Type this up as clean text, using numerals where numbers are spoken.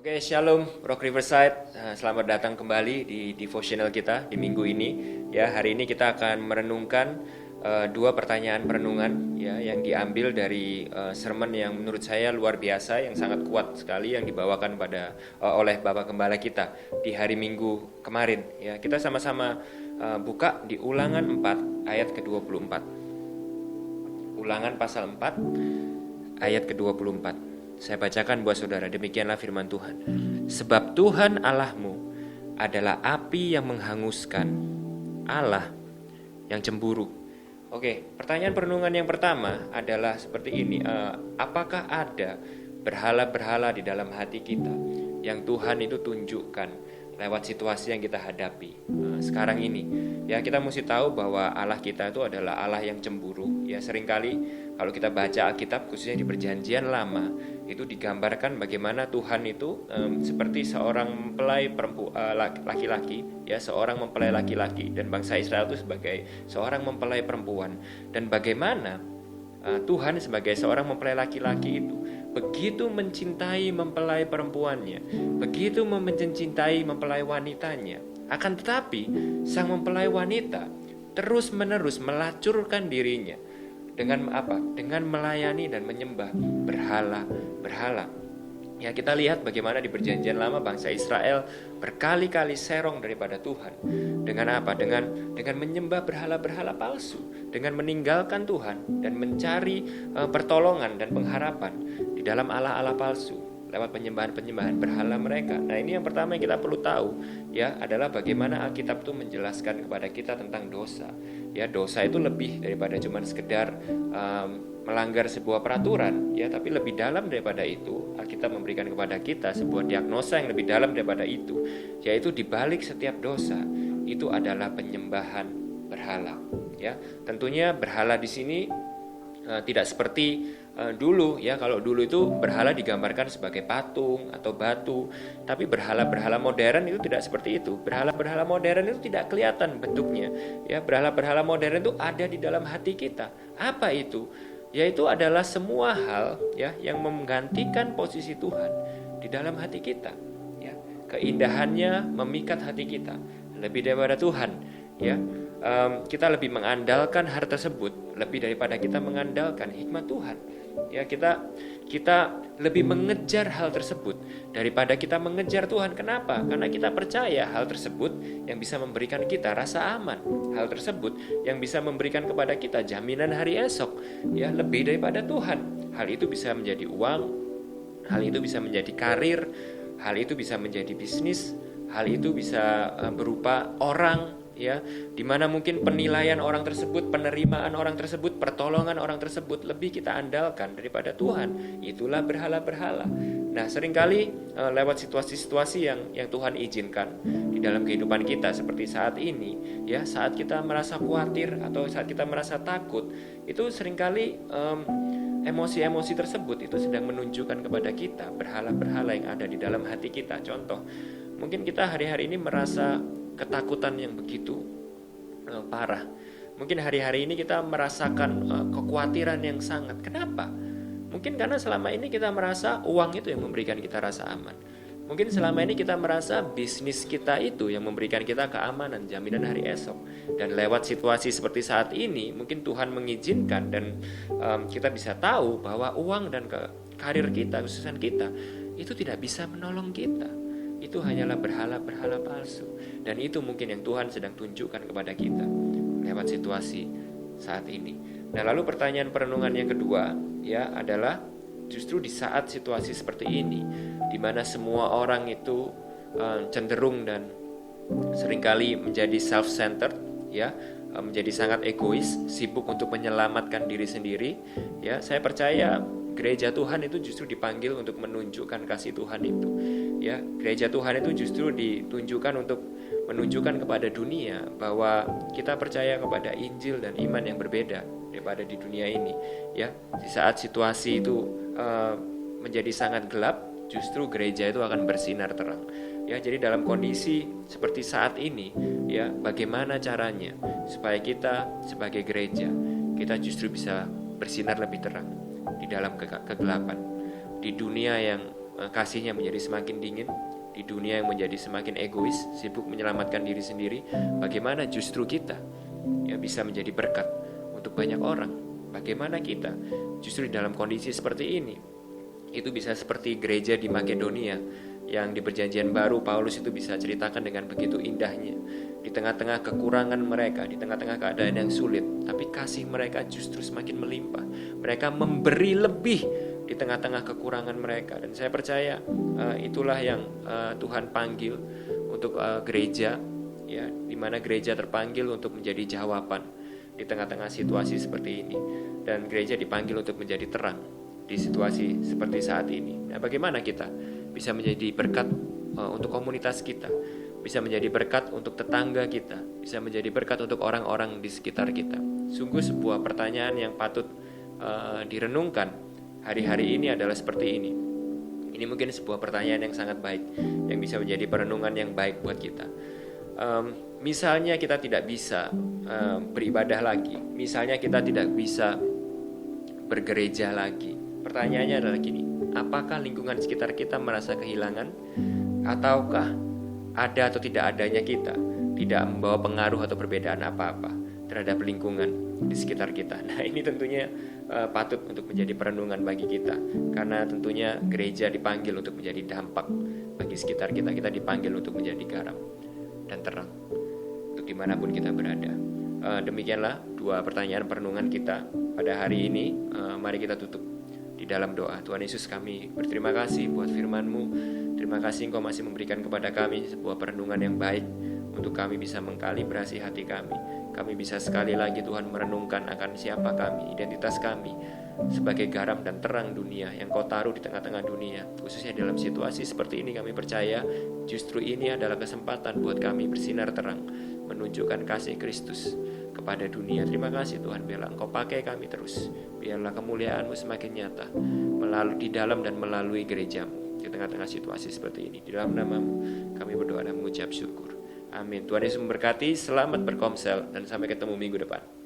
Oke, Shalom Rock Riverside. Selamat datang kembali di devotional kita di minggu ini. Ya, hari ini kita akan merenungkan dua pertanyaan perenungan ya yang diambil dari sermon yang menurut saya luar biasa, yang sangat kuat sekali yang dibawakan oleh Bapak Gembala kita di hari Minggu kemarin. Ya, kita sama-sama buka di Ulangan 4 ayat ke-24. Ulangan pasal 4 ayat ke-24. Saya bacakan buat saudara, demikianlah firman Tuhan. Sebab Tuhan Allahmu adalah api yang menghanguskan, Allah yang cemburu. Oke, pertanyaan perenungan yang pertama adalah seperti ini. Apakah ada berhala-berhala di dalam hati kita yang Tuhan itu tunjukkan lewat situasi yang kita hadapi sekarang ini? Ya, kita mesti tahu bahwa Allah kita itu adalah Allah yang cemburu. Ya, seringkali kalau kita baca Alkitab, khususnya di Perjanjian Lama, itu digambarkan bagaimana Tuhan itu seperti seorang mempelai laki-laki, ya, seorang mempelai laki-laki, dan bangsa Israel itu sebagai seorang mempelai perempuan, dan bagaimana Tuhan sebagai seorang mempelai laki-laki itu begitu mencintai mempelai perempuannya, begitu mencintai mempelai wanitanya. Akan tetapi sang mempelai wanita terus-menerus melacurkan dirinya dengan apa? Dengan melayani dan menyembah berhala. Ya, kita lihat bagaimana di Perjanjian Lama bangsa Israel berkali-kali serong daripada Tuhan. Dengan apa? Dengan menyembah berhala-berhala palsu, dengan meninggalkan Tuhan dan mencari pertolongan dan pengharapan di dalam Allah-Allah palsu lewat penyembahan-penyembahan berhala mereka. Nah, ini yang pertama yang kita perlu tahu, ya, adalah bagaimana Alkitab itu menjelaskan kepada kita tentang dosa. Ya, dosa itu lebih daripada cuma sekedar melanggar sebuah peraturan, ya, tapi lebih dalam daripada itu. Alkitab memberikan kepada kita sebuah diagnosa yang lebih dalam daripada itu, yaitu di balik setiap dosa itu adalah penyembahan berhala. Ya, tentunya berhala di sini tidak seperti dulu, ya. Kalau dulu itu berhala digambarkan sebagai patung atau batu, tapi berhala-berhala modern itu tidak seperti itu. Berhala-berhala modern itu tidak kelihatan bentuknya, ya. Berhala-berhala modern itu ada di dalam hati kita. Apa itu? Yaitu adalah semua hal, ya, yang menggantikan posisi Tuhan di dalam hati kita, ya. Keindahannya memikat hati kita lebih daripada Tuhan, ya. Kita lebih mengandalkan hal tersebut lebih daripada kita mengandalkan hikmat Tuhan. Ya, kita lebih mengejar hal tersebut daripada kita mengejar Tuhan. Kenapa? Karena kita percaya hal tersebut yang bisa memberikan kita rasa aman, hal tersebut yang bisa memberikan kepada kita jaminan hari esok, ya, lebih daripada Tuhan. Hal itu bisa menjadi uang, hal itu bisa menjadi karir, hal itu bisa menjadi bisnis, hal itu bisa berupa orang, ya, dimana mungkin penilaian orang tersebut, penerimaan orang tersebut, pertolongan orang tersebut lebih kita andalkan daripada Tuhan. Itulah berhala-berhala. Nah, seringkali lewat situasi-situasi yang Tuhan izinkan di dalam kehidupan kita seperti saat ini, ya, saat kita merasa khawatir atau saat kita merasa takut, itu seringkali emosi-emosi tersebut itu sedang menunjukkan kepada kita berhala-berhala yang ada di dalam hati kita. Contoh, mungkin kita hari-hari ini merasa ketakutan yang begitu parah. Mungkin hari-hari ini kita merasakan kekhawatiran yang sangat. Kenapa? Mungkin karena selama ini kita merasa uang itu yang memberikan kita rasa aman. Mungkin selama ini kita merasa bisnis kita itu yang memberikan kita keamanan, jaminan hari esok. Dan lewat situasi seperti saat ini, mungkin Tuhan mengizinkan dan kita bisa tahu bahwa uang dan karir kita, kesuksesan kita itu tidak bisa menolong kita. Itu hanyalah berhala-berhala palsu. Dan itu mungkin yang Tuhan sedang tunjukkan kepada kita lewat situasi saat ini. Nah, lalu pertanyaan perenungan yang kedua, ya, adalah justru di saat situasi seperti ini, di mana semua orang itu cenderung dan seringkali menjadi self-centered, ya, menjadi sangat egois, sibuk untuk menyelamatkan diri sendiri, ya. Saya percaya gereja Tuhan itu justru dipanggil untuk menunjukkan kasih Tuhan itu, ya. Gereja Tuhan itu justru ditunjukkan untuk menunjukkan kepada dunia bahwa kita percaya kepada Injil dan iman yang berbeda daripada di dunia ini, ya. Di saat situasi itu menjadi sangat gelap, justru gereja itu akan bersinar terang, ya. Jadi dalam kondisi seperti saat ini, ya, bagaimana caranya supaya kita sebagai gereja kita justru bisa bersinar lebih terang di dalam kegelapan, di dunia yang kasihnya menjadi semakin dingin, di dunia yang menjadi semakin egois, sibuk menyelamatkan diri sendiri, bagaimana justru kita ya bisa menjadi berkat untuk banyak orang? Bagaimana kita justru di dalam kondisi seperti ini itu bisa seperti gereja di Makedonia yang di Perjanjian Baru Paulus itu bisa ceritakan dengan begitu indahnya. Di tengah-tengah kekurangan mereka, di tengah-tengah keadaan yang sulit, tapi kasih mereka justru semakin melimpah. Mereka memberi lebih di tengah-tengah kekurangan mereka. Dan saya percaya itulah yang Tuhan panggil untuk gereja, ya, di mana gereja terpanggil untuk menjadi jawaban di tengah-tengah situasi seperti ini. Dan gereja dipanggil untuk menjadi terang di situasi seperti saat ini. Nah, bagaimana kita bisa menjadi berkat untuk komunitas kita, bisa menjadi berkat untuk tetangga kita, bisa menjadi berkat untuk orang-orang di sekitar kita? Sungguh sebuah pertanyaan yang patut direnungkan hari-hari ini adalah seperti ini. Ini mungkin sebuah pertanyaan yang sangat baik, yang bisa menjadi perenungan yang baik buat kita. Misalnya kita tidak bisa beribadah lagi, misalnya kita tidak bisa bergereja lagi. Pertanyaannya adalah gini, apakah lingkungan sekitar kita merasa kehilangan? Ataukah ada atau tidak adanya kita tidak membawa pengaruh atau perbedaan apa-apa terhadap lingkungan di sekitar kita? Nah, ini tentunya patut untuk menjadi perenungan bagi kita, karena tentunya gereja dipanggil untuk menjadi dampak bagi sekitar kita. Kita dipanggil untuk menjadi garam dan terang untuk dimanapun kita berada. Demikianlah dua pertanyaan perenungan kita pada hari ini. Mari kita tutup di dalam doa. Tuhan Yesus, kami berterima kasih buat firman-Mu. Terima kasih Engkau masih memberikan kepada kami sebuah perenungan yang baik untuk kami bisa mengkalibrasi hati kami. Kami bisa sekali lagi Tuhan merenungkan akan siapa kami, identitas kami sebagai garam dan terang dunia yang Kau taruh di tengah-tengah dunia. Khususnya dalam situasi seperti ini, kami percaya justru ini adalah kesempatan buat kami bersinar terang, menunjukkan kasih Kristus kepada dunia. Terima kasih Tuhan, biarlah Engkau pakai kami terus. Biarlah kemuliaan-Mu semakin nyata melalui di dalam dan melalui gereja-Mu di tengah-tengah situasi seperti ini. Di dalam nama-Mu kami berdoa dan mengucap syukur. Amin. Tuhan Yesus memberkati. Selamat berkomsel dan sampai ketemu minggu depan.